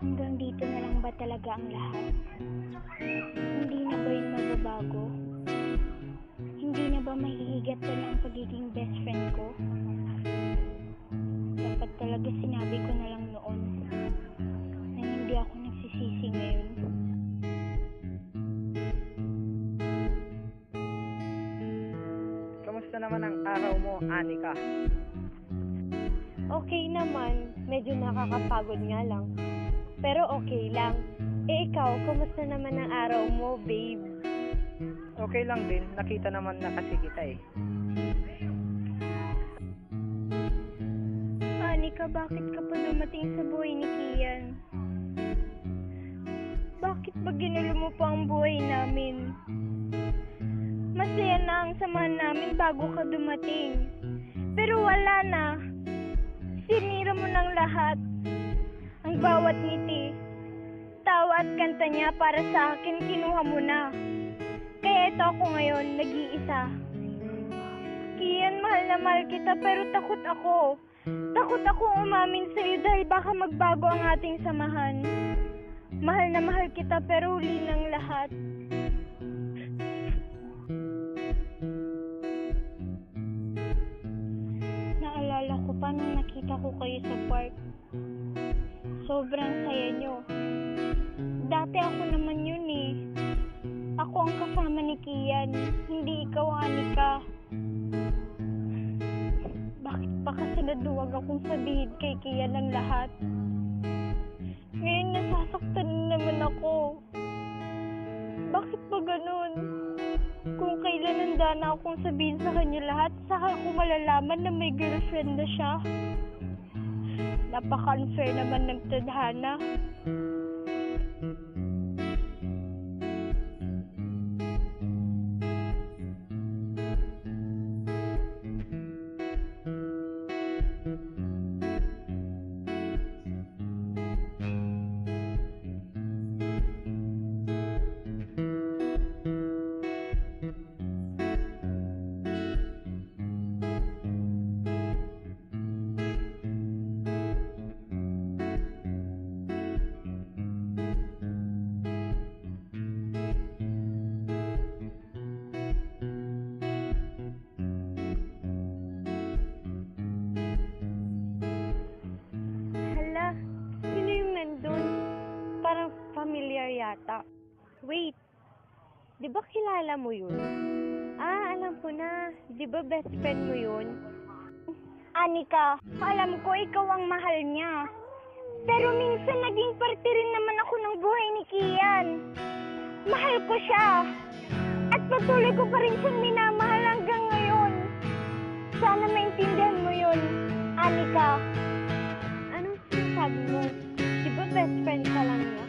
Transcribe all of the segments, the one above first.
Hanggang dito na lang ba talaga ang lahat? Hindi na ba yun magbabago? Hindi na ba mahihigatan ang pagiging best friend ko? Dapat talaga sinabi ko na lang noon na hindi ako nagsisisi ngayon. Kamusta naman ang araw mo, Anika? Okay naman, medyo nakakapagod nga lang. Pero okay lang. Ikaw, kamusta naman ang araw mo, babe? Okay lang din, nakita naman na kasi kita eh. Anika, bakit ka pa dumating sa buhay ni Kian? Bakit ba ginulo mo pa ang buhay namin? Masaya na ang samahan namin bago ka dumating. Pero wala na. Sinira mo ng lahat. Ang bawat ngiti, tawa at kanta niya para sa akin kinuha mo na. Kaya ito ako ngayon, nag-iisa. Kian, mahal na mahal kita pero takot ako. Takot ako umamin sa'yo dahil baka magbago ang ating samahan. Mahal na mahal kita pero huli ng lahat. Naalala ko pa nung nakita ko kayo sa park. Sobrang saya nyo. Dati ako naman yun eh. Ako ang kasama ni Kian, hindi ikaw, Anika. Bakit pa kasi naduwag akong sabihin kay Kian ang lahat? Ngayon nasasaktan naman ako. Bakit ba ganun? Kung kailan handa na akong sabihin sa kanya lahat, saka ako malalaman na may girlfriend na siya. Napaka-unfair naman ng tadhana. Hala, sino yung nandun? Parang familiar yata. Wait, di ba kilala mo yun? Ah, alam ko na. Di ba best friend mo yun? Anika, alam ko ikaw ang mahal niya. Pero minsan naging parte rin naman ako ng buhay ni Kian. Mahal ko siya. At patuloy ko pa rin siyang minamahal hanggang ngayon. Sana maintindihan mo yun, Anika. Anong sinasabi mo? Di ba best friend ka lang niya?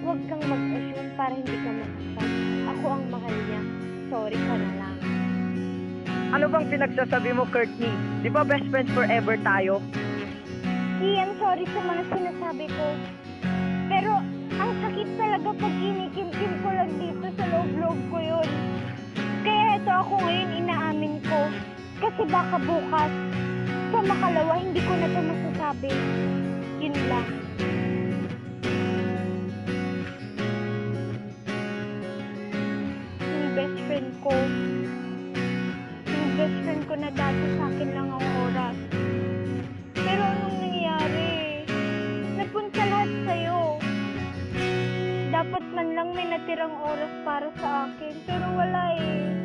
Huwag kang mag-assume para hindi ka masaktan. Ako ang mahal niya. Sorry ka na lang. Ano bang pinagsasabi mo, Courtney? Di ba best friends forever tayo? Kian, sorry sa mga sinasabi ko. Pero ang sakit talaga pag kinikimkim ko lang dito sa loob-loob ko yun. Kaya ito ako ngayon inaamin ko. Kasi baka bukas, sa makalawa hindi ko na ito masasabi. Yun lang. Yung best friend ko, na dati sa akin lang ang oras. Pero anong nangyari? Napunta lahat sa'yo. Dapat man lang may natirang oras para sa akin. Pero wala eh.